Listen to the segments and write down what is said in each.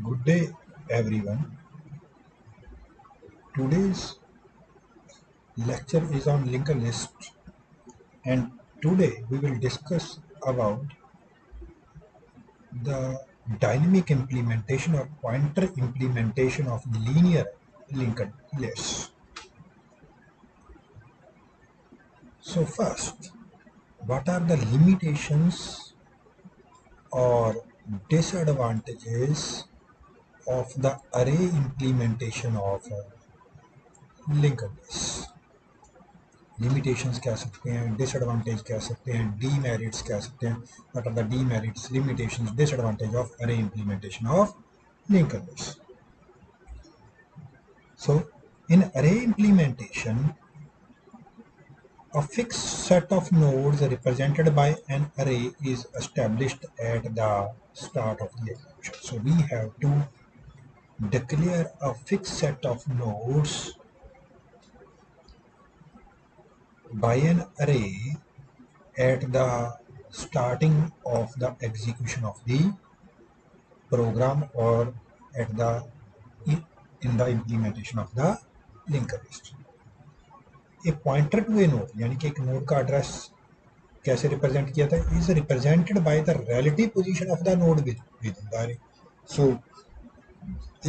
Good day, everyone. Today's lecture is on linked list, and today we will discuss about the dynamic implementation or pointer implementation of linear linked lists. So first, what are the limitations or disadvantages of the array implementation of linked lists? Limitations कह सकते हैं, disadvantage कह सकते हैं, demerits कह सकते हैं. What are the demerits, limitations, disadvantage of अरे implementation of linked list? So in array implementation, a fixed set of nodes represented by an array is established at the start of the execution. So we have to declare a fixed set of nodes by an array at the starting of the execution of the program or at the in the implementation of the linked list. A pointer to a node यानी कि एक node का address कैसे represent किया था, is represented by the relative position of the node with the अरे. सो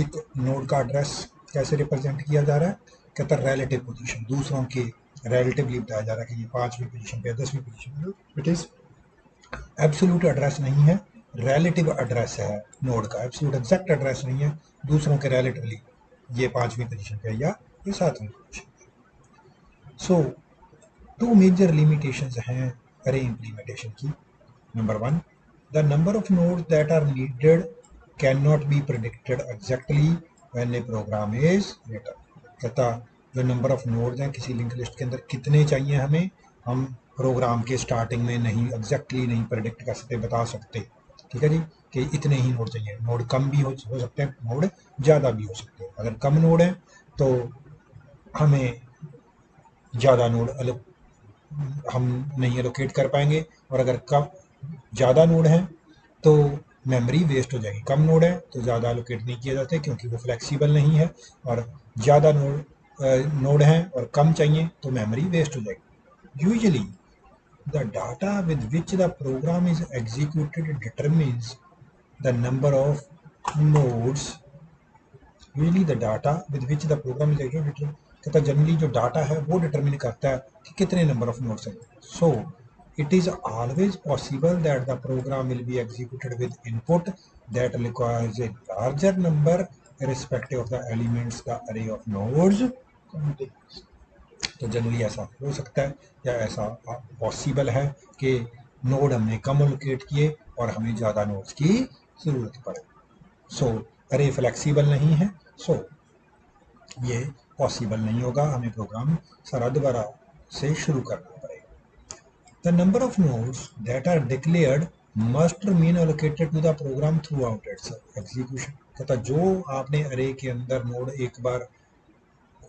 एक node का एड्रेस कैसे रिप्रेजेंट किया जा रहा है, कहता है रिलेटिव पोजीशन, दूसरों के रिलेटिवली बताया जा रहा है कि ये 5वीं पोजीशन पे 10वीं पोजीशन पे. इट इज एब्सोल्यूट एड्रेस नहीं है, रिलेटिव एड्रेस है नोड का. एब्सोल्यूट एग्जैक्ट एड्रेस नहीं है, दूसरों के रिलेटिवली ये 5वीं पोजीशन पे या ये 7वीं पोजीशन पे. सो टू मेजर लिमिटेशंस हैं अरे इम्प्लीमेंटेशन की. Number 1, the number of nodes that are needed can not be predicted exactly when a program is written. कहता जो नंबर ऑफ नोड्स हैं किसी लिंक लिस्ट के अंदर कितने चाहिए हमें, हम प्रोग्राम के स्टार्टिंग में नहीं एग्जैक्टली नहीं प्रेडिक्ट कर सकते, बता सकते. ठीक है जी, कि इतने ही नोड चाहिए. नोड कम भी हो सकते हैं, नोड ज़्यादा भी हो सकते हैं. अगर कम नोड है तो हमें ज़्यादा नोड हम नहीं एलोकेट कर पाएंगे, और अगर कम ज़्यादा नोड हैं तो मेमोरी वेस्ट हो जाएगी. कम नोड है तो ज़्यादा एलोकेट नहीं किए जाते क्योंकि वो फ्लेक्सिबल नहीं है, और ज़्यादा नोड हैं और कम चाहिए तो मेमोरी वेस्ट हो जाएगी. Usually the data with which the program is executed determines the number of nodes. Usually the data with which the program is executed, कहता जनरली जो डाटा है वो डिटरमिन करता है कि कितने नंबर ऑफ नोड्स हैं. सो it is always possible that the program will be executed with input that requires a larger number irrespective of the elements the array of nodes contains. तो generally ऐसा हो सकता है या ऐसा पॉसिबल है कि नोड हमने कम एलोकेट किए और हमें ज़्यादा नोड्स की ज़रूरत पड़े. सो अरे फ्लेक्सिबल नहीं है, सो ये पॉसिबल नहीं होगा, हमें प्रोग्राम सारा दोबारा से शुरू करना पड़ेगा. The number of nodes that are declared must remain allocated to the program throughout its execution. कहता जो आपने अरे के अंदर नोड एक बार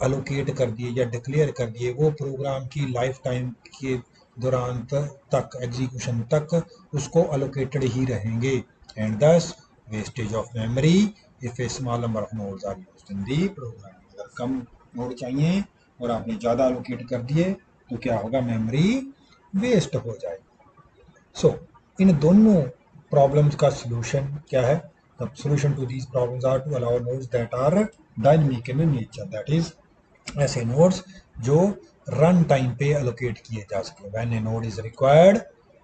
अलोकेट कर दिए या डिक्लेयर कर दिए, वो प्रोग्राम की लाइफ टाइम के दौरान तक एग्जीक्यूशन तक उसको अलोकेटेड ही रहेंगे. And thus wastage of memory if a small number of nodes are used in the program. अगर कम नोड चाहिए और आपने ज़्यादा अलोकेट कर दिए तो क्या होगा, मेमोरी वेस्ट हो जाएगी. सो इन दोनों प्रॉब्लम्स का सोल्यूशन क्या है? The solution to these problems are to allow nodes that are dynamic in nature, that is ऐसे नोड्स जो रन टाइम पे अलोकेट किए जा सके. When a node is required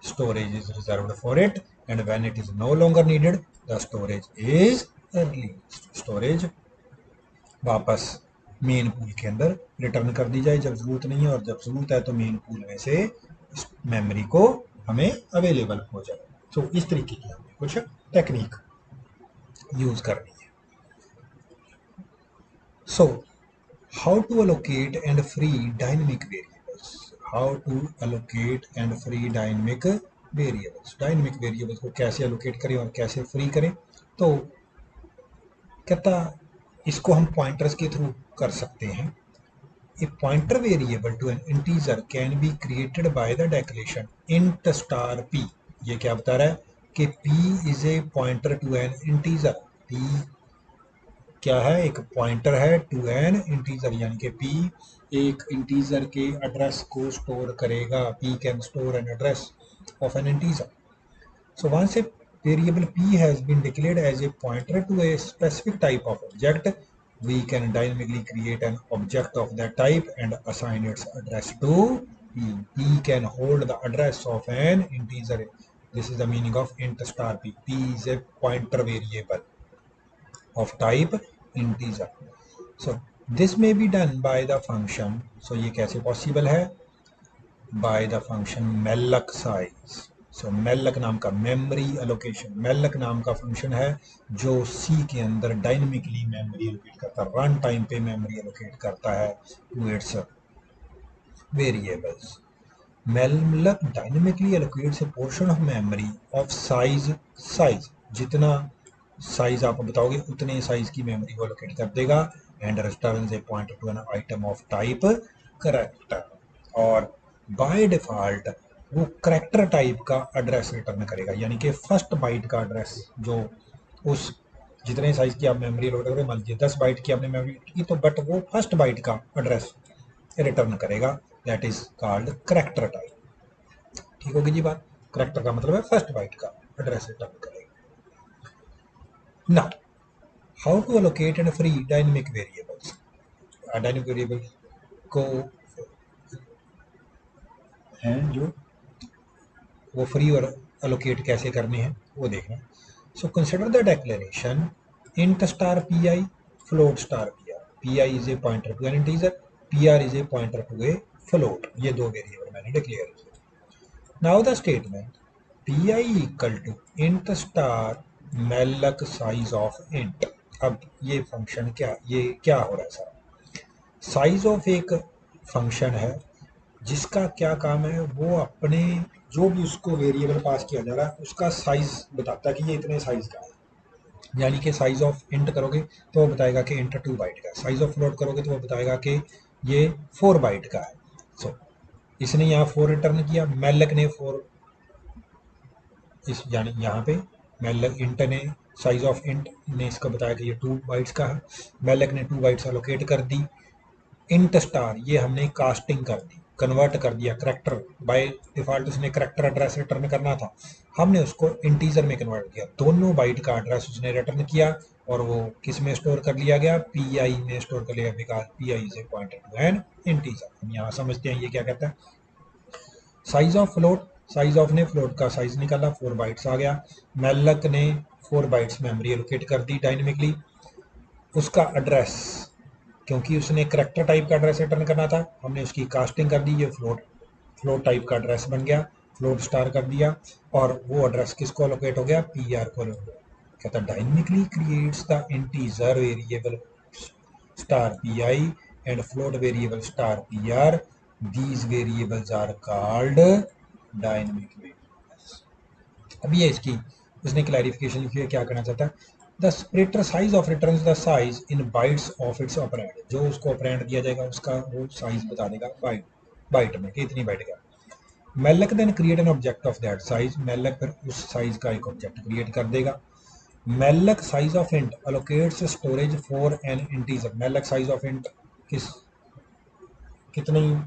storage is reserved for it, and when it is no longer needed the storage is released. Storage वापस main pool के अंदर return कर दी जाए जब जरूरत नहीं है, और जब जरूरत है तो मेन पूल में से मेमोरी को हमें अवेलेबल हो जाए. सो इस तरीके की हमें कुछ टेक्निक यूज करनी है. सो how to allocate and free dynamic variables. How to allocate and free dynamic variables. Dynamic variables को कैसे allocate करें और कैसे free करें, तो कहता इसको हम पॉइंटर्स के थ्रू कर सकते हैं. A pointer variable to an integer can be created by the declaration int star p. ये क्या बता रहा है कि p is a pointer to an integer. p क्या है, एक पॉइंटर है टू एन इंटीजर, यानी कि p एक इंटीजर के एड्रेस को स्टोर करेगा। p can store an address of N integer. So once a variable p has been declared as a pointer to a specific type of object, we can dynamically create an object of that type and assign its address to p. p can hold the address of an integer. This is the meaning of int star p. p is a pointer variable of type integer. So this may be done by the function. So ये कैसे possible है? By the function malloc size. So malloc नाम का memory allocation, malloc नाम का function है जो C के अंदर डायनेमिकली मेमोरी एलोकेट करता है, रन टाइम पे मेमोरी एलोकेट करता है to its variables. malloc dynamically allocates a portion of memory of size जितना साइज आप बताओगे उतने साइज की मेमोरी को एलोकेट कर देगा, and returns a pointer to an item of type character. और बाय डिफ़ॉल्ट वो करेक्टर टाइप का एड्रेस रिटर्न करेगा, यानी कि फर्स्ट बाइट का एड्रेस जो उस जितने साइज की आप मेमोरी लोड करोगे, मान लीजिए 10 बाइट की आपने मेमोरी की, तो बट वो फर्स्ट बाइट का एड्रेस रिटर्न करेगा, that is called character type. ठीक होगी जी बात। करेक्टर का मतलब है फर्स्ट बाइट का एड्रेस रिटर्न करेगा। Now how to allocate and free dynamic variables. Dynamic variable को हैं जो वो फ्री और अलोकेट कैसे करने हैं वो देखना। So consider the declaration int star P I float star P R. P I is a pointer to an integer, P R is a pointer to a float. ये दो वेरिएबल मैंने declare किए। Now the statement P I equal to int star malloc size of int. अब ये function क्या हो रहा है सर, साइज ऑफ एक फंक्शन है जिसका क्या काम है, वो अपने जो भी उसको वेरिएबल पास किया जा रहा है उसका साइज बताता है कि ये इतने साइज का है। यानी कि साइज ऑफ इंट करोगे तो वो बताएगा कि इंट 2 बाइट का है, साइज ऑफ फ्लोट करोगे तो वो बताएगा कि ये 4 बाइट का है। सो इसने यहाँ 4 रिटर्न किया, मेलक ने 4 इस यानी यहाँ पे मेलक इंट ने साइज ऑफ इंट ने इसका बताया कि ये 2 बाइट्स का है, मेलक ने 2 बाइट्स एलोकेट कर दी। इंट स्टार ये हमने कास्टिंग कर दी, कन्वर्ट कर दिया करेक्टर, बाय डिफॉल्ट उसने करेक्टर एड्रेस रिटर्न करना था, हमने उसको इंटीजर में कन्वर्ट किया, दोनों बाइट का एड्रेस उसने रिटर्न किया और वो किस में स्टोर कर लिया गया, पी आई में स्टोर कर लिया, because P I is a pointer to an integer. हम यहाँ समझते हैं ये क्या कहता है। Size of float, size of ने फ्लोट का साइज निकाला, 4 बाइट्स आ गया। मेलक ने 4 बाइट्स मेमोरी एलोकेट कर दी डायनेमिकली, उसका एड्रेस क्योंकि उसने करेक्टर टाइप का एड्रेस रिटर्न करना था, हमने उसकी कास्टिंग कर दी, ये फ्लोट टाइप का एड्रेस बन गया, फ्लोट स्टार कर दिया, और वो एड्रेस किसको अलोकेट हो गया, पी आर को अलोकेट। कहता dynamically creates the integer variable star P I and float variable star P R, these variables are called dynamic variables. अब ये इसकी उसने क्लैरिफिकेशन लिखी है, क्या कहना चाहता है, the separator size of returns the size in bytes of its operand. जो उसको ऑपरेंड दिया जाएगा उसका वो साइज बता देगा बाइट में कि इतनी बाइट का। Malloc then create an object of that size, malloc फिर उस साइज का एक ऑब्जेक्ट क्रिएट कर देगा। Malloc size of int allocates storage for an integer. Malloc size of int कितनी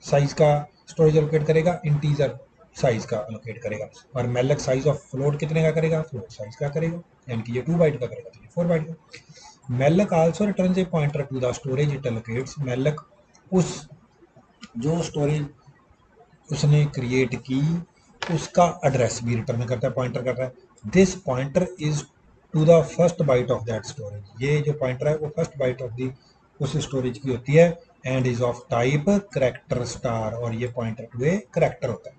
साइज का स्टोरेज एलोकेट करेगा, इंटीजर साइज का एलोकेट करेगा। और मेलक साइज ऑफ फ्लोट कितने का करेगा, फ्लोट साइज का करेगा, यानी कि ये 2 बाइट का करेगा तो ये 4 बाइट का। Malloc also returns a pointer to the storage it allocates. Malloc उस जो स्टोरेज उसने क्रिएट की उसका एड्रेस भी रिटर्न करता है, पॉइंटर करता है। This pointer is to the first byte of that storage. ये जो पॉइंटर है वो फर्स्ट बाइट ऑफ दी उस स्टोरेज की होती है, and is of type character star, और ये पॉइंटर टू ए करेक्टर होता है।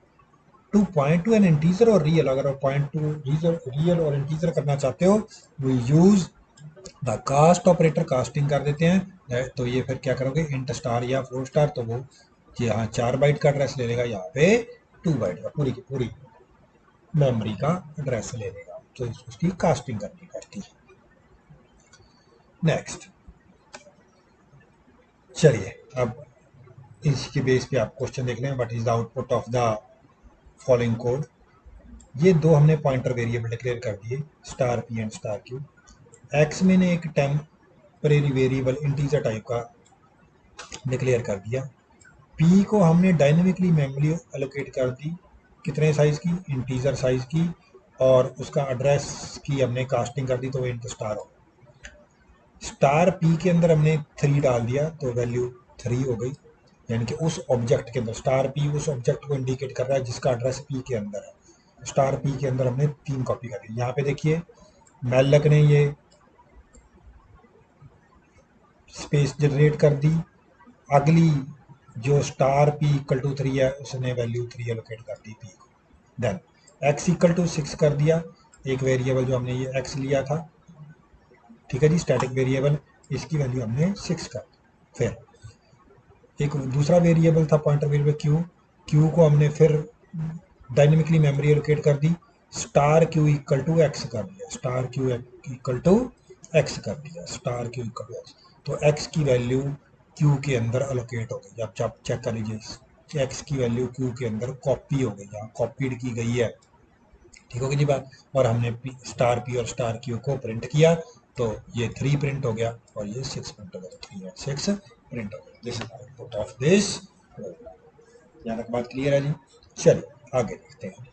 To point to an integer और रियल, अगर आप पॉइंट टू रियल और इंटीजर करना चाहते हो we use the cast operator, casting कर देते हैं। तो ये फिर क्या करोगे, इंट स्टार या फ्लोट स्टार, तो वो यहाँ 4 बाइट का एड्रेस ले लेगा, यहाँ पे 2 बाइट का पूरी की पूरी मेमोरी का एड्रेस ले लेगा, तो उसकी कास्टिंग करनी पड़ती है। नेक्स्ट चलिए अब इसके बेस पे आप क्वेश्चन देख लें। What is the output of the following code. ये दो हमने पॉइंटर वेरिएबल डिक्लेयर कर दिए, star P and star Q. X मैंने एक टेम्परेरी वेरिएबल इंटीजर टाइप का डिक्लेयर कर दिया। पी को हमने डायनेमिकली मेमोरी एलोकेट कर दी, कितने साइज़ की, इंटीजर साइज़ की, और उसका एड्रेस की हमने कास्टिंग कर दी तो वो इंट स्टार हो। स्टार पी के अंदर हमने 3 डाल दिया तो वैल्यू 3 हो गई, यानी कि उस ऑब्जेक्ट के अंदर स्टार पी उस ऑब्जेक्ट को इंडिकेट कर रहा है जिसका एड्रेस पी के अंदर है। स्टार पी के अंदर हमने 3 कॉपी कर दी। यहाँ पे देखिए मेलक ने ये स्पेस जनरेट कर दी, अगली जो स्टार पी इक्वल टू 3 है उसने वैल्यू 3 एलोकेट कर दी पी को। देन एक्स इक्वल टू 6 कर दिया, एक वेरिएबल जो हमने ये एक्स लिया था, ठीक है जी, स्टैटिक वेरिएबल, इसकी वैल्यू हमने 6 कर दी। फिर एक दूसरा वेरिएबल था पॉइंटर वेरिएबल क्यू, क्यू को हमने फिर डायनेमिकली मेमोरी एलोकेट कर दी, star Q equal to X कर दिया, star Q equal to X कर दिया, star Q equal to X. तो एक्स की वैल्यू क्यू के अंदर एलोकेट हो गई। अब आप चेक कर लीजिए, एक्स की वैल्यू क्यू के अंदर कॉपी हो गई, यहाँ कॉपीड की गई है, ठीक होगी जी बात। और हमने स्टार पी और स्टार क्यू को प्रिंट किया तो ये 3 प्रिंट हो गया और ये 6 प्रिंट हो गया, 3 और 6 प्रिंट हो गया। This is output of this. यहाँ तक बात क्लियर है जी। चलिए आगे देखते हैं।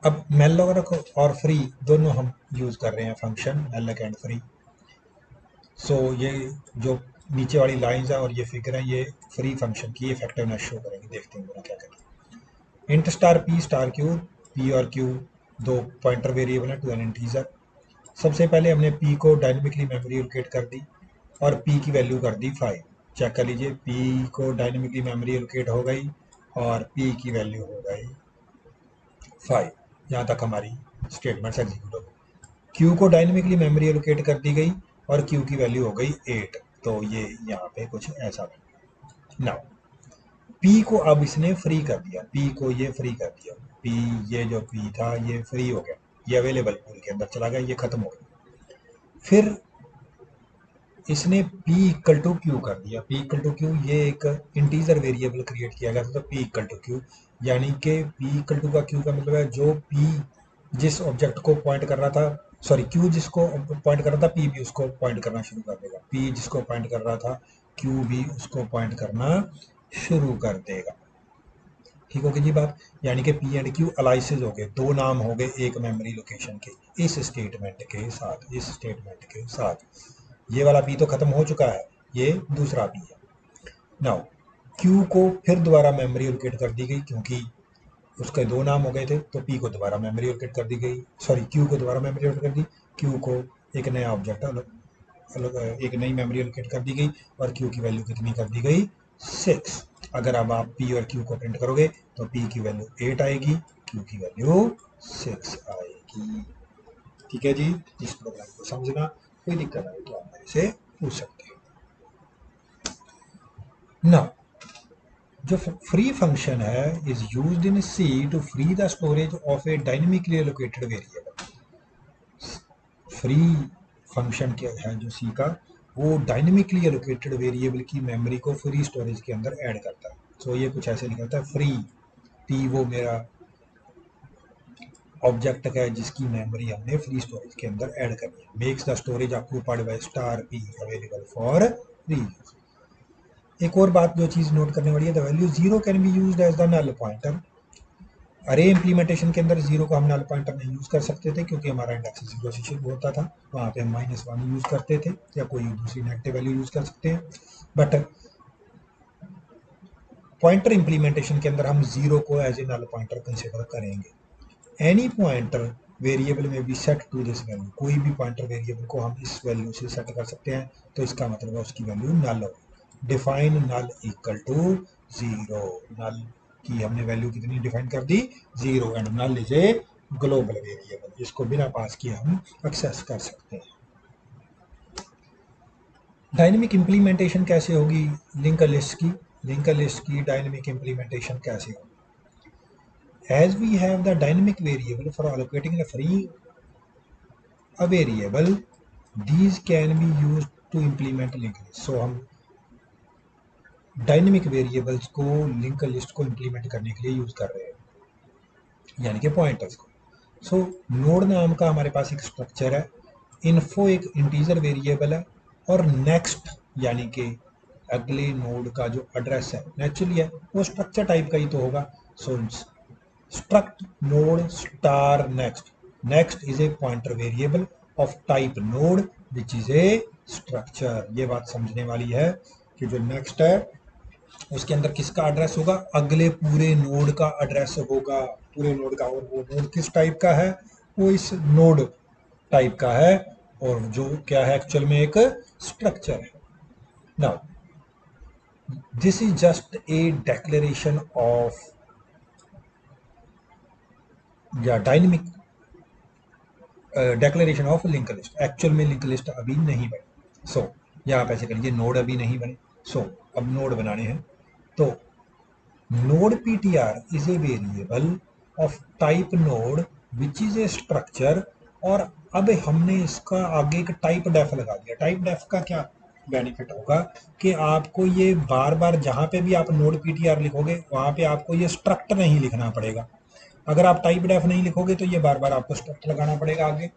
अब मेलॉक और फ्री दोनों हम यूज कर रहे हैं फंक्शन मेलॉक एंड फ्री। सो ये जो नीचे वाली लाइंस है और ये फिगर है, ये फ्री फंक्शन की इफेक्टिवनेस शो करेंगे। देखते हैं क्या करें। इंट स्टार क्यू, पी और क्यू दो पॉइंटर वेरिएबल है टू एन इंटीजर। सबसे पहले हमने पी को डायनेमिकली मेमोरी एलोकेट कर दी और पी की वैल्यू कर दी 5। चेक कर लीजिए, पी को डायनेमिकली मेमोरी एलोकेट हो गई और पी की वैल्यू हो गई 5। यहाँ तक हमारी स्टेटमेंट्स एग्जीक्यूट हो गई। क्यू को डायनेमिकली मेमोरी एलोकेट कर दी गई और क्यू की वैल्यू हो गई 8। तो ये यहाँ पे कुछ ऐसा बन। नाउ पी को अब इसने फ्री कर दिया, पी को ये फ्री कर दिया, पी ये जो पी था ये फ्री हो गया, ये अवेलेबल पूल के अंदर चला गया, ये खत्म हो गया। फिर इसने p इक्वल टू क्यू कर दिया, p इक्वल टू क्यू, ये एक इंटीजर वेरिएबल क्रिएट किया गया था, तो p इक्वल टू क्यू, यानी कि p इक्वल टू का q का मतलब है जो p जिस ऑब्जेक्ट को पॉइंट कर रहा था, सॉरी q जिसको पॉइंट कर रहा था p भी उसको पॉइंट करना शुरू कर देगा, p जिसको पॉइंट कर रहा था q भी उसको पॉइंट करना शुरू कर देगा। ठीक होगी जी बात। यानी कि पी एंड क्यू अलाइसिस हो गए, दो नाम हो गए एक मेमोरी लोकेशन के इस स्टेटमेंट के साथ, इस स्टेटमेंट के साथ। ये वाला पी तो खत्म हो चुका है, ये दूसरा पी है। नाउ क्यू को फिर दोबारा मेमोरी एलोकेट कर दी गई, क्योंकि उसके दो नाम हो गए थे, तो पी को दोबारा मेमोरी एलोकेट कर दी गई, सॉरी क्यू को दोबारा मेमोरी एलोकेट कर दी, क्यू को एक नया ऑब्जेक्ट एक नई मेमोरी एलोकेट कर दी गई और क्यू की वैल्यू कितनी कर दी गई, 6। अगर अब आप पी और क्यू को प्रिंट करोगे तो पी की वैल्यू 8 आएगी, क्यू की वैल्यू 6 आएगी। ठीक है जी, इस प्रोग्राम को समझना, कोई दिक्कत आए तो आप मेरे से पूछ सकते हो ना। जो फ्री फंक्शन है is used in C to free the storage of a dynamically allocated variable. Free function क्या है जो सी का, वो डायनेमिकली एलोकेटेड वेरिएबल की मेमोरी को फ्री स्टोरेज के अंदर ऐड करता है। सो ये कुछ ऐसे लिखा था, फ्री टी वो मेरा ऑब्जेक्ट है जिसकी मेमोरी हमने फ्री स्टोरेज के अंदर ऐड करनी है। Makes the storage occupied by star P available for free. एक और बात जो चीज नोट करने वाली है, the value 0 can be used as the null pointer. Array implementation के अंदर 0 को हम नल पॉइंटर नहीं यूज कर सकते थे, क्योंकि हमारा इंडेक्स 0 से शुरू होता था, वहाँ पे हम -1 यूज करते थे या कोई दूसरी नेगेटिव वैल्यू यूज कर सकते हैं। बट पॉइंटर इम्प्लीमेंटेशन के अंदर हम 0 को as a null pointer consider करेंगे। एनी पॉइंटर वेरिएबल में भी सेट टू दिस वैल्यू, कोई भी पॉइंटर वेरिएबल को हम इस वैल्यू से सेट कर सकते हैं, तो इसका मतलब है उसकी वैल्यू नल हो। Define null equal to 0, null की हमने वैल्यू कितनी डिफाइन कर दी, 0, and null is a global variable, जिसको बिना पास किए हम एक्सेस कर सकते हैं। डायनेमिक इम्प्लीमेंटेशन कैसे होगी लिंकर लिस्ट की, लिंकर लिस्ट की डायनेमिक इम्प्लीमेंटेशन कैसे होगी। As we have the dynamic variable for allocating a free a variable, these can be used to implement linked list. So हम डायनेमिक वेरिएबल्स को link list को implement करने के लिए यूज कर रहे हैं, यानी कि पॉइंटर्स को। सो नोड नाम का हमारे पास एक स्ट्रक्चर है, इन्फो एक इंटीजर वेरिएबल है, और नेक्स्ट यानी कि अगले नोड का जो एड्रेस है नेचुरली है वो स्ट्रक्चर टाइप का ही तो होगा. सो struct node star next. Next is a pointer variable of type node which is a structure. ये बात समझने वाली है कि जो next है उसके अंदर किसका एड्रेस होगा, अगले पूरे नोड का एड्रेस होगा, पूरे नोड का. और वो नोड किस टाइप का है, वो इस नोड टाइप का है, और जो क्या है एक्चुअल में एक स्ट्रक्चर है. Now this is just a declaration of या dynamic declaration of link list. Actual में लिंक लिस्ट अभी नहीं बनी. सो यहाँ आप ऐसे करिए, नोड अभी नहीं बने. सो अब नोड बनाने हैं. तो node ptr is a variable of type node which is a structure. और अब हमने इसका आगे एक टाइप डेफ लगा दिया. टाइप डेफ का क्या बेनिफिट होगा कि आपको ये बार बार जहाँ पे भी आप नोड ptr लिखोगे वहाँ पे आपको ये स्ट्रक्ट नहीं लिखना पड़ेगा. अगर आप टाइप डेफ नहीं लिखोगे तो ये बार बार आपको स्ट्रक्ट लगाना पड़ेगा आगे.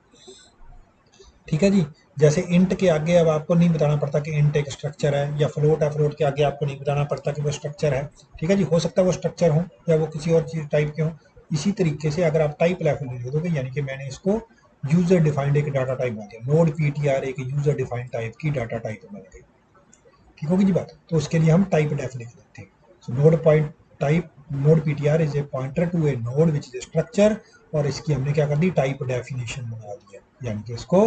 ठीक है जी. जैसे इंट के आगे अब आपको नहीं बताना पड़ता कि इंट एक स्ट्रक्चर है, या फ्लोट है, फ्लोट के आगे आपको नहीं बताना पड़ता कि वो स्ट्रक्चर है. ठीक है जी. हो सकता है वो स्ट्रक्चर हो या वो किसी और चीज टाइप के हो. इसी तरीके से अगर आप टाइप लेवल लिख दोगे, यानी कि मैंने इसको यूजर डिफाइंड एक डाटा टाइप बना दिया, नोड ptr एक यूजर डिफाइंड टाइप की डाटा टाइप बन गई. ठीक होगी जी बात. तो उसके लिए हम टाइप डेफ लिख देते हैं. So node point type node ptr is a pointer to a node which is a structure. और इसकी हमने क्या कर दी, टाइप डेफिनेशन बना दिया, यानी कि इसको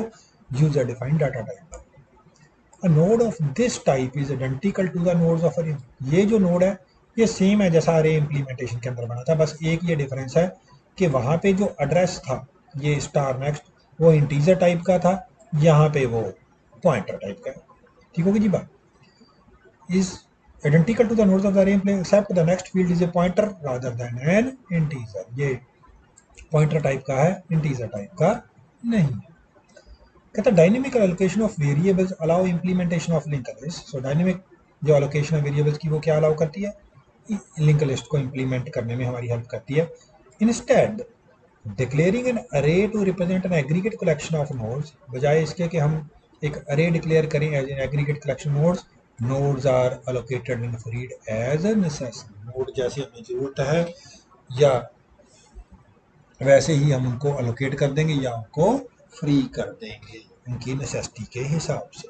user defined data type. A node of this type is identical to the nodes of array. ये जो नोड है ये सेम है जैसा अरे इम्प्लीमेंटेशन के अंदर बना था, बस एक ये डिफरेंस है कि वहां पे जो एड्रेस था ये स्टार नेक्स्ट वो इंटीजर टाइप का था, यहाँ पे वो पॉइंटर टाइप का है. ठीक होगी जी बात. Is identical to the nodes of the array except the next field is a pointer rather than an integer. ये पॉइंटर टाइप का है, इंटीजर टाइप का नहीं है. कहता है dynamic allocation of variables allow implementation of link list. So dynamic जो allocation है वेरिएबल्स की वो क्या अलाउ करती है, लिंक लिस्ट को इम्प्लीमेंट करने में हमारी हेल्प करती है. Instead declaring an array to represent an aggregate collection of nodes, बजाय इसके कि हम एक अरे डिक्लेयर करें as an aggregate collection nodes, nodes are allocated and freed as a necessity. Node जैसे हमें जरूरत है या वैसे ही हम उनको अलोकेट कर देंगे या उनको फ्री कर देंगे उनकी नेसेसिटी के हिसाब से.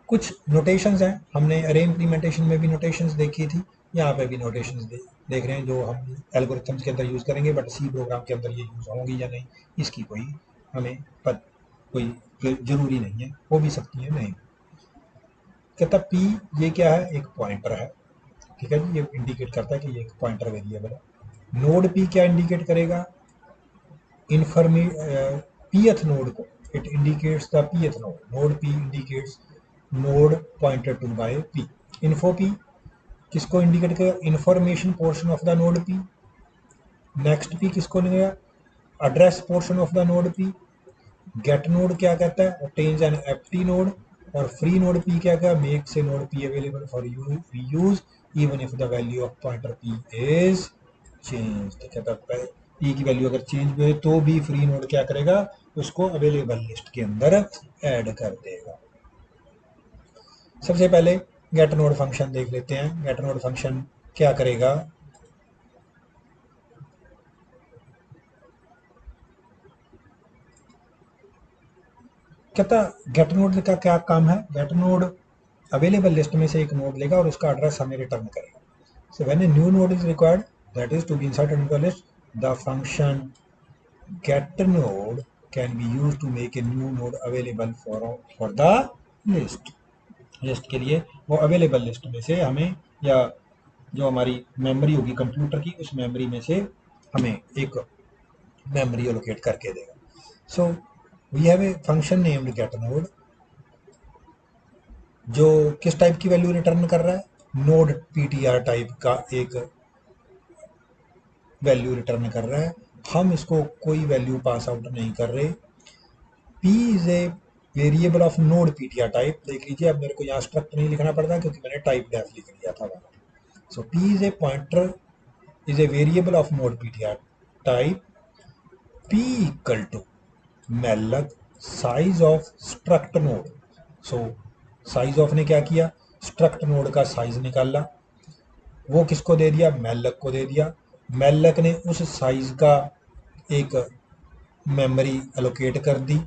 कुछ नोटेशंस हैं, हमने अरे इम्प्लीमेंटेशन में भी नोटेशंस देखी थी, यहाँ पे भी नोटेशंस देख रहे हैं जो हम एल्गोरिथम्स के अंदर यूज़ करेंगे, बट सी प्रोग्राम के अंदर ये यूज़ होंगी या नहीं इसकी कोई हमें कोई ज़रूरी नहीं है, हो भी सकती है नहीं. कहता पी ये क्या है, एक पॉइंटर है. ठीक है जी. ये इंडिकेट करता है कि ये एक पॉइंटर वेरिएबल है. नोड पी क्या इंडिकेट करेगा, इन्फॉर्मे पीएथ नोड को. It indicates the pth node. Node P indicates node pointer to by P. Info P किसको इंडिकेट करेगा, information portion of the node P. Next P किसको लेगा, address portion of the node P. Get node क्या कहता है, obtains an empty node. और free node P क्या कहता है, makes a node P available for use even if the value of pointer P is change. तो कहता है पी की वैल्यू अगर चेंज हुए तो भी फ्री नोड क्या करेगा, उसको अवेलेबल लिस्ट के अंदर ऐड कर देगा. सबसे पहले गेट नोड फंक्शन देख लेते हैं. गेट नोड फंक्शन क्या करेगा, कहता गेट नोड का क्या काम है, गेट नोड अवेलेबल लिस्ट में से एक नोड लेगा और उसका एड्रेस हमें रिटर्न करेगा. So when a new node is required that is to be inserted into the list, the function get node can be used to make a new node available for the list. List के लिए वो available list में से हमें, या जो हमारी memory होगी कंप्यूटर की उस मेमोरी में से हमें एक मेमोरी एलोकेट करके देगा. So we have a function named get node जो किस टाइप की वैल्यू रिटर्न कर रहा है, नोड ptr टाइप का एक वैल्यू रिटर्न कर रहा है. हम इसको कोई वैल्यू पास आउट नहीं कर रहे. p is a variable of node ptr type. देख लीजिए अब मेरे को यहाँ स्ट्रक्ट नहीं लिखना पड़ता क्योंकि मैंने टाइप डेफ लिख लिया था वहाँ. सो p is a pointer is a variable of node ptr type p equal to malloc size of struct node। So size of ने क्या किया, स्ट्रक्ट नोड का साइज निकाला, वो किसको दे दिया, मैलक को दे दिया। मैलक ने उस साइज का एक मेमोरी एलोकेट कर दी,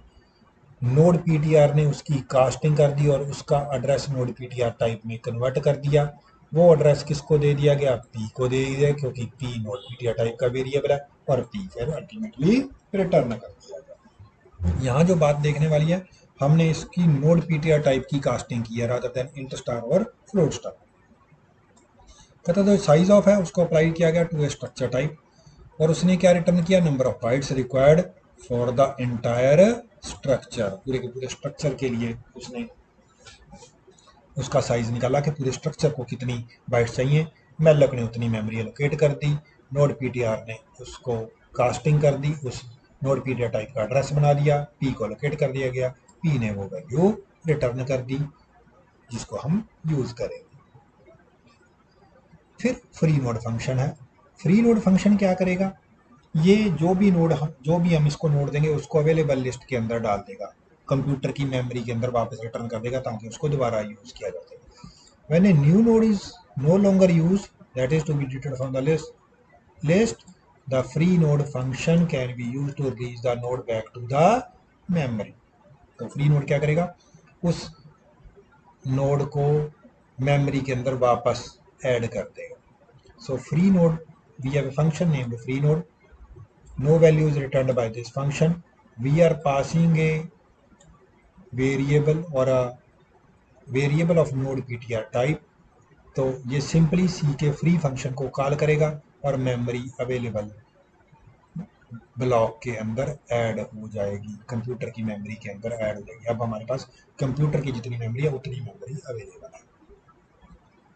नोड पीटीआर ने उसकी कास्टिंग कर दी और उसका एड्रेस नोड पीटीआर टाइप में कन्वर्ट कर दिया। वो एड्रेस किसको दे दिया गया, पी को दे दिया, क्योंकि पी नोड पीटीआर टाइप का वेरिएबल है और पी फिर अल्टीमेटली रिटर्न कर दिया गया। यहाँ जो बात देखने वाली है, हमने इसकी नोड पीटीआर टाइप की कास्टिंग की है रादर देन इंट स्टार और फ्लोट स्टार। कहता तो साइज ऑफ है उसको अप्लाई किया गया टू ए स्ट्रक्चर टाइप, और उसने क्या रिटर्न किया, number of bytes required for the entire structure. पूरे के पूरे स्ट्रक्चर के लिए उसने उसका साइज निकाला कि पूरे स्ट्रक्चर को कितनी बाइट्स चाहिए। मैलक ने उतनी मेमोरी एलोकेट कर दी, नोड पीटीआर ने उसको कास्टिंग कर दी, उस नोड पीटीआर टाइप का एड्रेस बना दिया, पी को एलोकेट कर दिया गया, पी ने वो वैल्यू रिटर्न कर दी जिसको हम यूज करेंगे। फिर फ्री नोड फंक्शन है। फ्री नोड फंक्शन क्या करेगा, ये जो भी हम इसको नोड देंगे उसको अवेलेबल लिस्ट के अंदर डाल देगा, कंप्यूटर की मेमोरी के अंदर वापस रिटर्न कर देगा ताकि उसको दोबारा यूज किया जा सके। When a new node is no longer use that is to be deleted from the list the free node function can be use to release the node back to the memory. तो free node क्या करेगा, उस node को memory के अंदर वापस add कर देगा। So free node, we have a function named free node, no value is returned by this function, we are passing a variable or a variable of node ptr type। तो ये simply सी के free function को call करेगा और memory available block के अंदर add हो जाएगी, कंप्यूटर की मेमोरी के अंदर ऐड हो जाएगी। अब हमारे पास कंप्यूटर की जितनी मेमोरी है उतनी मेमोरी अवेलेबल है।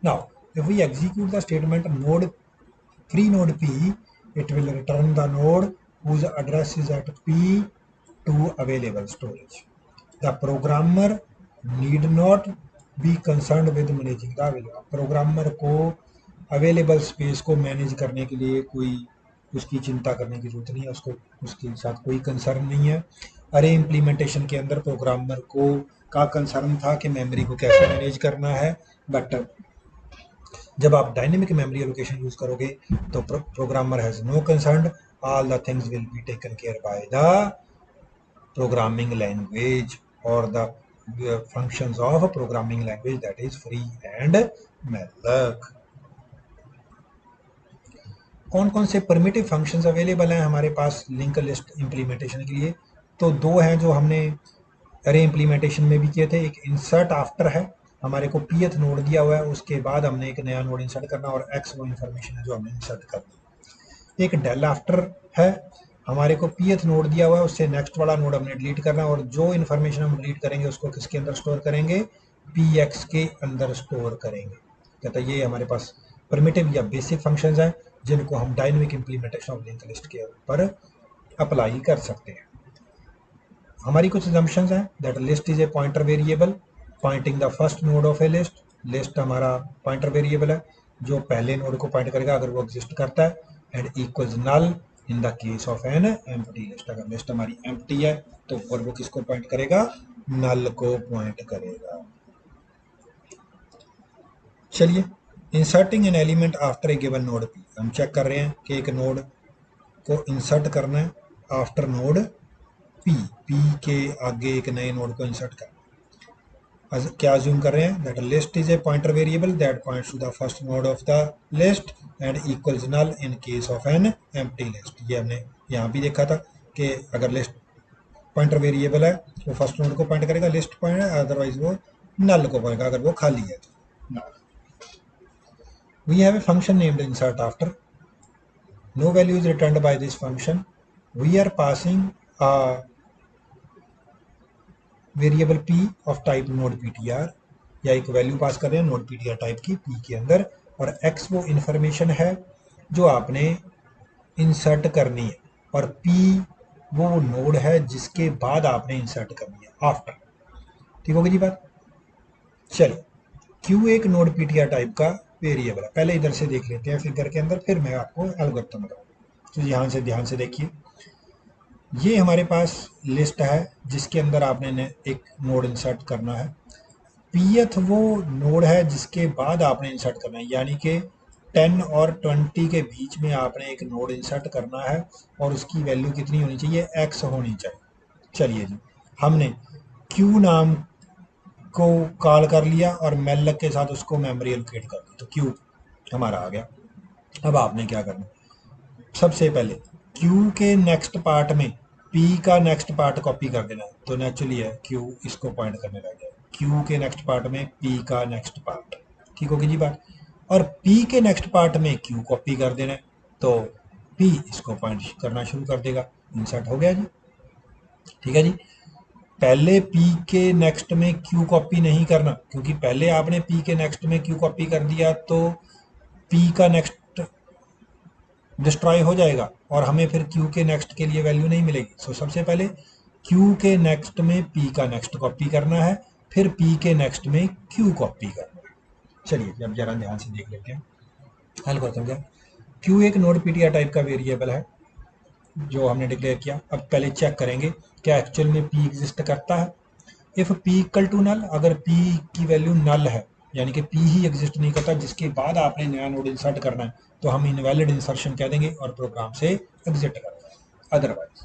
Now if we execute the statement node free node p, it will return the node whose address is at p to available storage। The programmer need not be concerned with managing the available। Programmer को available space को manage करने के लिए कोई उसकी चिंता करने की जरूरत नहीं है, उसको उसके साथ कोई कंसर्न नहीं है। अरे इम्प्लीमेंटेशन के अंदर प्रोग्रामर को का कंसर्न था कि मेमोरी को कैसे मैनेज करना है, बट जब आप डायनेमिक मेमोरी एलोकेशन यूज करोगे तो programmer has no concern, all the things will be taken care by the programming language और the functions of a programming language that is free and malloc। कौन कौन से primitive functions available हैं हमारे पास link list implementation के लिए, तो दो हैं जो हमने अरे इंप्लीमेंटेशन में भी किए थे। एक इंसर्ट आफ्टर है, हमारे को pth नोड दिया हुआ है, उसके बाद हमने एक नया नोड इंसर्ट करना और x वो इन्फॉर्मेशन है जो हमने इंसर्ट करनी। एक डेल आफ्टर है, हमारे को pth नोड दिया हुआ है, उससे नेक्स्ट वाला नोड हमने डिलीट करना और जो इन्फॉर्मेशन हम डिलीट करेंगे उसको किसके अंदर स्टोर करेंगे, px के अंदर स्टोर करेंगे। कहता है ये हमारे पास प्रिमिटिव या बेसिक फंक्शंस हैं जिनको हम dynamic implementation of link list के ऊपर अप्लाई कर सकते हैं। हमारी कुछ assumptions हैं that list is a pointer variable Poynting the first node of A list. List हमारा पॉइंटर वेरिएबल है जो पहले नोड को पॉइंट करेगा अगर वो एग्जिस्ट करता है, and equals null in the case of an empty list. अगर लिस्ट हमारी एम्प्टी है तो फिर वो किसको पॉइंट करेगा, नल को पॉइंट करेगा। चलिए, inserting an element after a given node P, हम चेक कर रहे हैं कि एक नोड को इंसर्ट करना है आफ्टर नोड पी, पी के आगे एक नए नोड को इंसर्ट करना। क्या अज्यूम कर रहे हैं that list is a pointer variable that points to the first node of the list and equals null in case of an empty list. ये हमने यहाँ भी देखा था कि अगर लिस्ट पॉइंटर वेरिएबल है वो फर्स्ट नोड को पॉइंट करेगा, लिस्ट पॉइंट है, अदरवाइज वो नल को पॉइंट अगर वो खाली है तो। We have a function named insert after, no value is returned by this function, we are passing variable p of type node ptr, या एक वैल्यू पास कर रहे हैं नोड ptr टाइप की p के अंदर, और x वो इंफॉर्मेशन है जो आपने इंसर्ट करनी है और p वो नोड है जिसके बाद आपने इंसर्ट करनी है आफ्टर। ठीक होगी जी बात। चलिए, q एक नोड ptr टाइप का वेरिएबल है। पहले इधर से देख लेते हैं फिगर के अंदर, फिर मैं आपको एल्गोरिथम बताऊंगा। तो यहाँ से ध्यान से देखिए, ये हमारे पास लिस्ट है जिसके अंदर आपने एक नोड इंसर्ट करना है। पीएथ वो नोड है जिसके बाद आपने इंसर्ट करना है, यानी कि 10 और 20 के बीच में आपने एक नोड इंसर्ट करना है और उसकी वैल्यू कितनी होनी चाहिए, x होनी चाहिए। चलिए जी, हमने q नाम को कॉल कर लिया और मेलक के साथ उसको मेमोरी एलोकेट कर दी, तो q हमारा आ गया। अब आपने क्या करना, सबसे पहले Q के नेक्स्ट पार्ट में P का नेक्स्ट पार्ट कॉपी कर देना है। तो नेचुरली है Q इसको पॉइंट करने लग गया, Q के नेक्स्ट पार्ट में P का नेक्स्ट पार्ट, ठीक होगी जी बात। और P के नेक्स्ट पार्ट में Q कॉपी कर देना है, तो P इसको पॉइंट करना शुरू कर देगा। इंसर्ट हो गया जी, ठीक है जी। पहले P के नेक्स्ट में Q कॉपी नहीं करना, क्योंकि पहले आपने P के नेक्स्ट में Q कॉपी कर दिया तो P का नेक्स्ट डिस्ट्रॉय हो जाएगा और हमें फिर Q के नेक्स्ट के लिए वैल्यू नहीं मिलेगी। सो सबसे पहले Q के नेक्स्ट में P का नेक्स्ट कॉपी करना है, फिर P के नेक्स्ट में Q कॉपी करना है। चलिए अब जरा ध्यान से देख लेते हैं, हल करते हैं। Q एक नोड पीटीआर टाइप का वेरिएबल है जो हमने डिक्लेयर किया। अब पहले चेक करेंगे क्या एक्चुअल में P एग्जिस्ट करता है। If P equal to null, अगर P की वैल्यू नल है यानी कि P ही एग्जिस्ट नहीं करता जिसके बाद आपने नया नोड इंसर्ट करना है, तो हम इनवैलिड इंसर्शन कह देंगे और प्रोग्राम से एग्जिट कर देंगे। अदरवाइज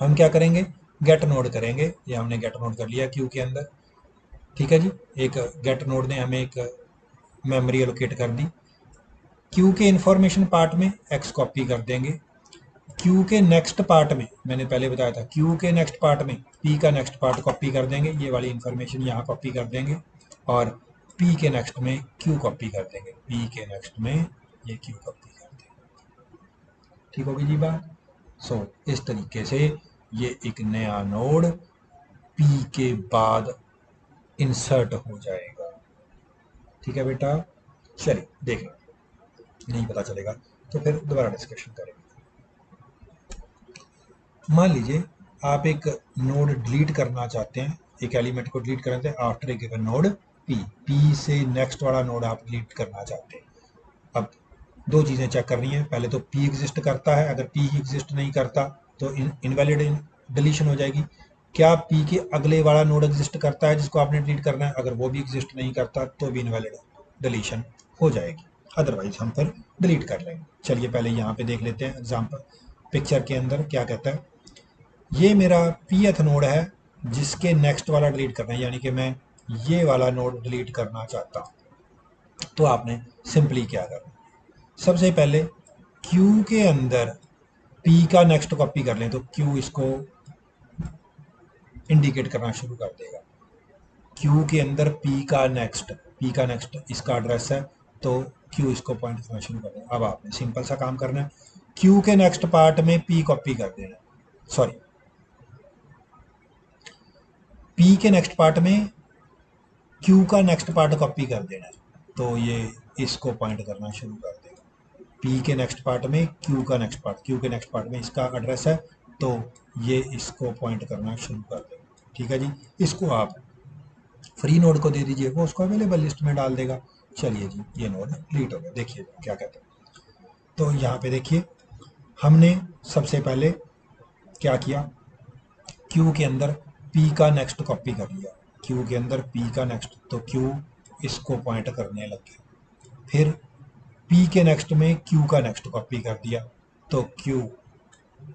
हम क्या करेंगे, गेट नोड करेंगे। ये हमने गेट नोड कर लिया क्यू के अंदर, ठीक है जी। एक गेट नोड ने हमें एक मेमोरी एलोकेट कर दी। क्यू के इंफॉर्मेशन पार्ट में एक्स कॉपी कर देंगे। क्यू के नेक्स्ट पार्ट में, मैंने पहले बताया था, क्यू के नेक्स्ट पार्ट में पी का नेक्स्ट पार्ट कॉपी कर देंगे, ये वाली इंफॉर्मेशन यहाँ कॉपी कर देंगे और पी के नेक्स्ट में क्यू कॉपी कर देंगे, पी के नेक्स्ट में ये क्यू कॉपी कर देंगे, ठीक होगी जी बात। सो इस तरीके से ये एक नया नोड पी के बाद इंसर्ट हो जाएगा, ठीक है बेटा। चलिए देख लो, नहीं पता चलेगा तो फिर दोबारा डिस्कशन करेंगे। मान लीजिए आप एक नोड डिलीट करना चाहते हैं, एक एलिमेंट को डिलीट करना चाहते हैं after a given node P से नेक्स्ट वाला नोड आप डिलीट करना चाहते हैं। अब दो चीज़ें चेक करनी है, पहले तो पी एग्जिस्ट करता है, अगर पी एग्जिस्ट नहीं करता तो इनवैलिड डिलीशन हो जाएगी। क्या पी के अगले वाला नोड एग्जिस्ट करता है जिसको आपने डिलीट करना है, अगर वो भी एग्जिस्ट नहीं करता तो भी इनवैलिड डिलीशन हो जाएगी, अदरवाइज हम फिर डिलीट कर लेंगे। चलिए पहले यहाँ पे देख लेते हैं एग्जाम्पल पिक्चर के अंदर क्या कहता है। ये मेरा pth नोड है जिसके नेक्स्ट वाला डिलीट करना है, यानी कि मैं ये वाला नोड डिलीट करना चाहता हूँ। तो आपने सिंपली क्या करना, सबसे पहले q के अंदर p का नेक्स्ट कॉपी कर लें, तो q इसको इंडिकेट करना शुरू कर देगा। q के अंदर p का नेक्स्ट इसका एड्रेस है, तो q इसको पॉइंट करना शुरू कर देगा। अब आपने सिंपल सा काम करना है, q के नेक्स्ट पार्ट में p कॉपी कर देना, सॉरी p के नेक्स्ट पार्ट में Q का नेक्स्ट पार्ट कॉपी कर देना है, तो ये इसको पॉइंट करना शुरू कर देगा। P के नेक्स्ट पार्ट में Q का नेक्स्ट पार्ट, Q के नेक्स्ट पार्ट में इसका एड्रेस है, तो ये इसको पॉइंट करना शुरू कर देगा, ठीक है जी। इसको आप फ्री नोड को दे दीजिए, वो उसको अवेलेबल लिस्ट में डाल देगा। चलिए जी, ये नोड डिलीट हो गया। देखिए क्या कहते हैं, तो यहाँ पे देखिए हमने सबसे पहले क्या किया, Q के अंदर P का नेक्स्ट कॉपी कर लिया, Q के अंदर P का नेक्स्ट, तो Q इसको पॉइंट करने लग गया। फिर P के नेक्स्ट में Q का नेक्स्ट कॉपी कर दिया, तो Q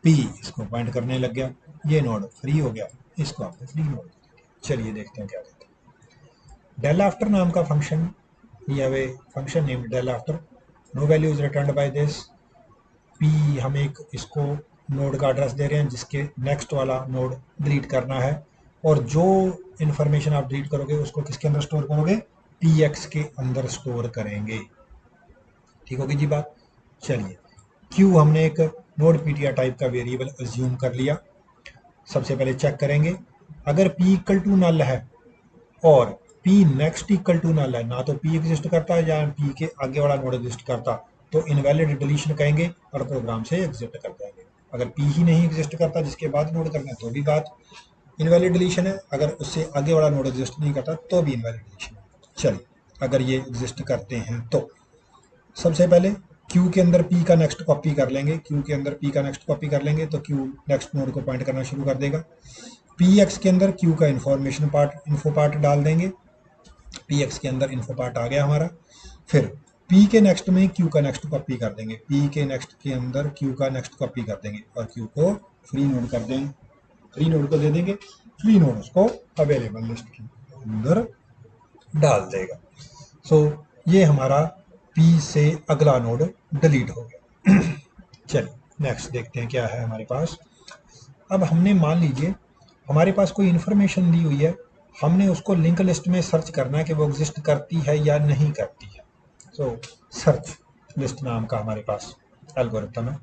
P इसको पॉइंट करने लग गया। ये नोड फ्री हो गया, इसको आपने फ्री नोड। चलिए देखते हैं क्या कहते हैं। डेल आफ्टर नाम का function, we have a function named del after, no value is returned by this। P हम एक इसको नोड का एड्रेस दे रहे हैं जिसके नेक्स्ट वाला नोड डिलीट करना है, और जो इन्फॉर्मेशन आप डिलीट करोगे उसको किसके अंदर स्टोर करोगे, px के अंदर स्टोर करेंगे, ठीक होगी जी बात। चलिए q हमने एक नोड ptr टाइप का वेरिएबल अज्यूम कर लिया। सबसे पहले चेक करेंगे, अगर p इक्वल टू नल है और p next equal to null है, ना तो p एग्जिस्ट करता है या p के आगे वाला नोड एग्जिस्ट करता, तो इनवैलिड डिलीशन कहेंगे और प्रोग्राम से एग्जिट कर देंगे। अगर p ही नहीं एग्जिस्ट करता जिसके बाद नोड करना है तो भी बात इनवैलिड डिलीशन है, अगर उससे आगे वाला नोड एग्जिस्ट नहीं करता तो भी इनवैलिड डिलीशन है। चलिए अगर ये एग्जिस्ट करते हैं तो सबसे पहले क्यू के अंदर पी का नेक्स्ट कॉपी कर लेंगे, क्यू के अंदर पी का नेक्स्ट कॉपी कर लेंगे तो क्यू नेक्स्ट नोड को पॉइंट करना शुरू कर देगा। पी एक्स के अंदर क्यू का इन्फॉर्मेशन पार्ट, इन्फो पार्ट डाल देंगे, पी एक्स के अंदर इन्फो पार्ट आ गया हमारा। फिर पी के नेक्स्ट में क्यू का नेक्स्ट कॉपी कर देंगे, पी के नेक्स्ट के अंदर क्यू का नेक्स्ट कॉपी कर देंगे और क्यू को फ्री नोड कर देंगे, फ्री नोड को दे देंगे, फ्री नोड उसको अवेलेबल लिस्ट के अंदर डाल देगा। सो ये हमारा पी से अगला नोड डिलीट हो गया। चलिए नेक्स्ट देखते हैं क्या है हमारे पास। अब हमने मान लीजिए हमारे पास कोई इन्फॉर्मेशन दी हुई है, हमने उसको लिंक लिस्ट में सर्च करना है कि वो एग्जिस्ट करती है या नहीं करती है। सो सर्च लिस्ट नाम का हमारे पास एल्गोरिथम है,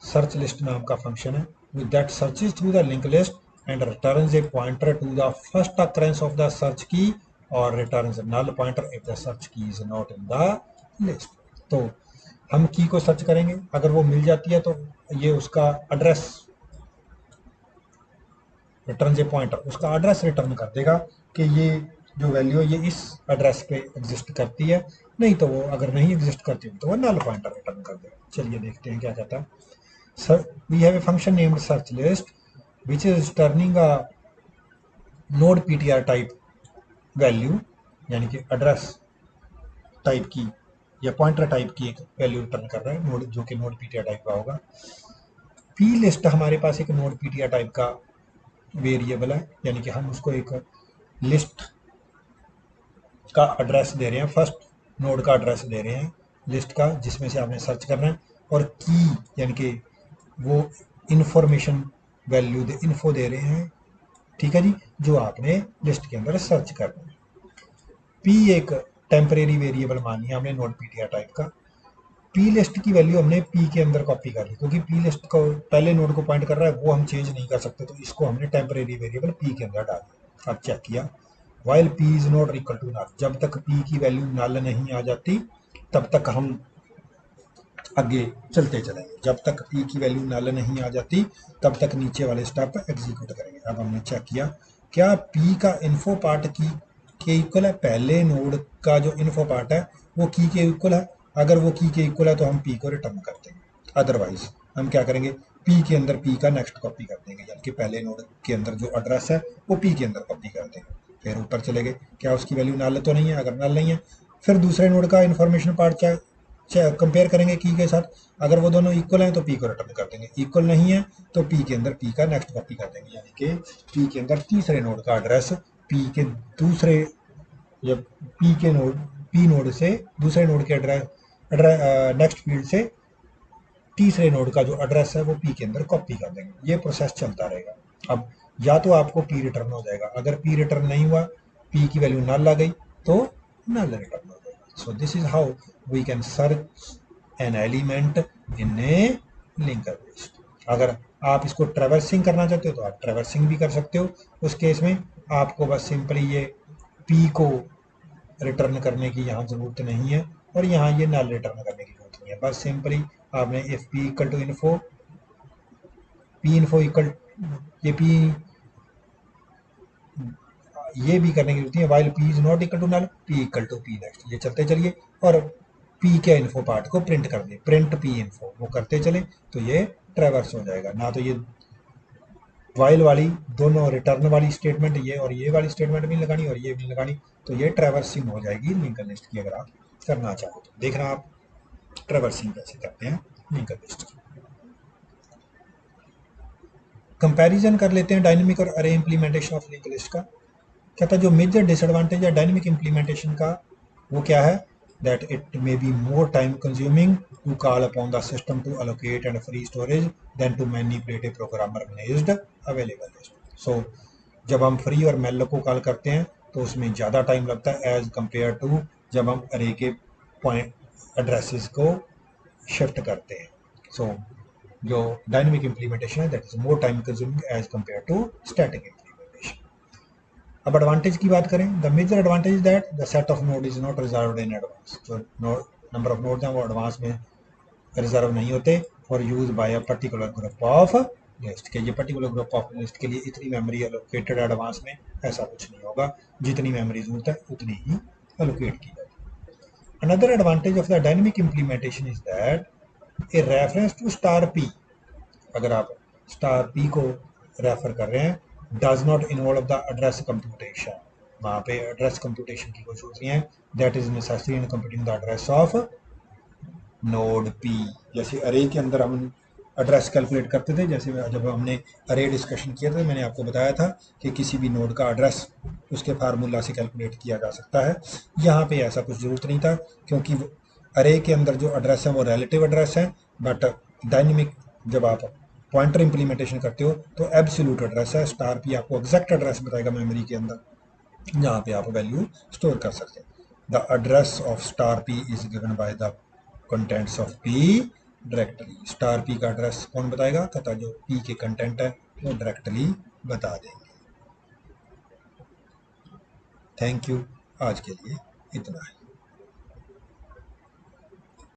सर्च लिस्ट नाम का फंक्शन है, with that searches through the link list and returns a pointer to the first occurrence of the search key और returns null pointer if the search key is not in the list. तो हम की को search करेंगे, अगर वो मिल जाती है तो ये उसका एड्रेस रिटर्न ए पॉइंटर, उसका एड्रेस रिटर्न कर देगा कि ये जो वैल्यू है ये इस एड्रेस पे एग्जिस्ट करती है, नहीं तो वो अगर नहीं एग्जिस्ट करती तो वो नल पॉइंटर रिटर्न कर देगा। चलिए देखते हैं क्या कहता है। Sir we have a function named search list which is turning a node PTR type value, यानी कि एड्रेस टाइप की या पॉइंटर टाइप की एक वैल्यू रिटर्न कर रहा है, नोड जो कि नोड पीटीआर टाइप का होगा। पी लिस्ट हमारे पास एक नोड पीटीआर टाइप का वेरिएबल है, यानी कि हम उसको एक लिस्ट का एड्रेस दे रहे हैं, फर्स्ट नोड का एड्रेस दे रहे हैं लिस्ट का जिसमें से आपने सर्च करना है, और की यानी कि वो इंफॉर्मेशन वैल्यू दे इन्फो दे रहे हैं, ठीक है जी, जो आपने लिस्ट के अंदर सर्च करना है। पी एक टेम्परेरी वेरिएबल मान लिया हमने नोड पीटीआर टाइप का। पी लिस्ट की वैल्यू हमने पी के अंदर कॉपी कर ली, क्योंकि पी लिस्ट को पहले नोड को पॉइंट कर रहा है, वो हम चेंज नहीं कर सकते, तो इसको हमने टेम्परेरी वेरिएबल पी के अंदर डाल दिया। अब चेक किया, while P is not equal to null, जब तक पी की वैल्यू नल नहीं आ जाती तब तक हम आगे चलते चलेंगे, जब तक पी की वैल्यू नल नहीं आ जाती तब तक नीचे वाले स्टेप एग्जीक्यूट करेंगे। अब हमने चेक किया क्या पी का इन्फो पार्ट की के इक्वल है, पहले नोड का जो इन्फो पार्ट है वो की के इक्वल है, अगर वो की के इक्वल है तो हम पी को रिटर्न कर देंगे, अदरवाइज हम क्या करेंगे, पी के अंदर पी का नेक्स्ट कॉपी कर देंगे, यानी कि पहले नोड के अंदर जो एड्रेस है वो पी के अंदर कॉपी कर देंगे। फिर ऊपर चले गए, क्या उसकी वैल्यू नल तो नहीं है, अगर नल नहीं है फिर दूसरे नोड का इन्फॉर्मेशन पार्ट कंपेयर करेंगे की के साथ, अगर वो दोनों इक्वल हैं तो पी को रिटर्न कर देंगे, इक्वल नहीं है तो पी के अंदर पी का नेक्स्ट कॉपी कर देंगे, यानी कि पी के अंदर तीसरे नोड का एड्रेस पी के दूसरे या पी के नोड पी नोड से दूसरे नोड के एड्रेस नेक्स्ट फील्ड से तीसरे नोड का जो एड्रेस है वो पी के अंदर कॉपी कर देंगे। ये प्रोसेस चलता रहेगा। अब या तो आपको पी रिटर्न हो जाएगा, अगर पी रिटर्न नहीं हुआ, पी की वैल्यू नल आ गई तो नल रिटर्न हो जाएगा। So this is how we can search an element in a linked list. अगर आप इसको ट्रेवर्सिंग करना चाहते हो तो आप ट्रेवर्सिंग भी कर सकते हो, उस केस में आपको बस सिंपली ये पी को रिटर्न करने की यहाँ ज़रूरत नहीं है और यहाँ ये नल रिटर्न करने की ज़रूरत नहीं है, बस सिंपली आपने if P equal to info, P info equal ये पी ये भी करने की जरूरत है, while P is not equal to null P equal to P next, ये चलते चलिए और पी के इन्फो पार्ट को प्रिंट कर दिए, प्रिंट पी इन्फो वो करते चले तो ये ट्रेवर्स हो जाएगा, ना तो ये वाइल वाली दोनों रिटर्न वाली स्टेटमेंट ये और ये वाली स्टेटमेंट भी लगानी और ये भी लगानी, तो ये ट्रेवर्सिंग हो जाएगी लिंकर लिस्ट की, अगर आप करना चाहो तो देखना आप ट्रेवर्सिंग कैसे करते हैं लिंकर लिस्ट की। कंपैरिजन कर लेते हैं डायनेमिक और अरे इंप्लीमेंटेशन ऑफ लिंक लिस्ट का। कहता है जो मेजर डिसएडवांटेज है डायनेमिक इंप्लीमेंटेशन का वो क्या है, that it may be more time consuming to call upon the system to allocate and free storage than to manipulate a programmer managed available list. So जब हम फ्री और mail को call करते हैं तो उसमें ज़्यादा टाइम लगता है एज कंपेयर टू जब हम अरे के पॉइंट एड्रेसेस को शिफ्ट करते हैं। सो जो डायनेमिक इंप्लीमेंटेशन है that is more time consuming as compare to static implementation. अब एडवांटेज की बात करें, the major advantage is that the set of node is not reserved in advance, जो नंबर ऑफ नोड्स हैं वो advance में reserve नहीं होते और use by a particular group of list के, ये पर्टिकुलर ग्रुप ऑफ लिस्ट के लिए इतनी मेमोरी एलोकेटेड एडवांस में ऐसा कुछ नहीं होगा, जितनी मेमोरी जरूरत है उतनी ही एलोकेट की जाती है। Another advantage of the dynamic implementation is that a reference to star P, अगर आप स्टार पी को रेफर कर रहे हैं, does not involve the address computation, वहाँ पे एड्रेस कंप्यूटेशन की कोई जरूरत नहीं है, that is necessary in computing the address of node P. जैसे अरे के अंदर हम एड्रेस कैलकुलेट करते थे, जैसे जब हमने अरे डिस्कशन किया था मैंने आपको बताया था कि किसी भी नोड का एड्रेस उसके फार्मूला से कैलकुलेट किया जा सकता है। यहाँ पे ऐसा कुछ ज़रूरत नहीं था, क्योंकि अरे के अंदर जो एड्रेस है वो रिलेटिव एड्रेस है, बट डायनेमिक जब आप पॉइंटर इंप्लीमेंटेशन करते हो तो एब्सोल्यूट एड्रेस है। स्टार पी आपको एग्जैक्ट एड्रेस बताएगा मेमोरी के अंदर, जहाँ पे आप वैल्यू स्टोर कर सकते हैं। The address of star P is given by the contents of P directly. Star P का एड्रेस कौन बताएगा, तथा जो पी के कंटेंट है वो डायरेक्टली बता देंगे। थैंक यू, आज के लिए इतना ही।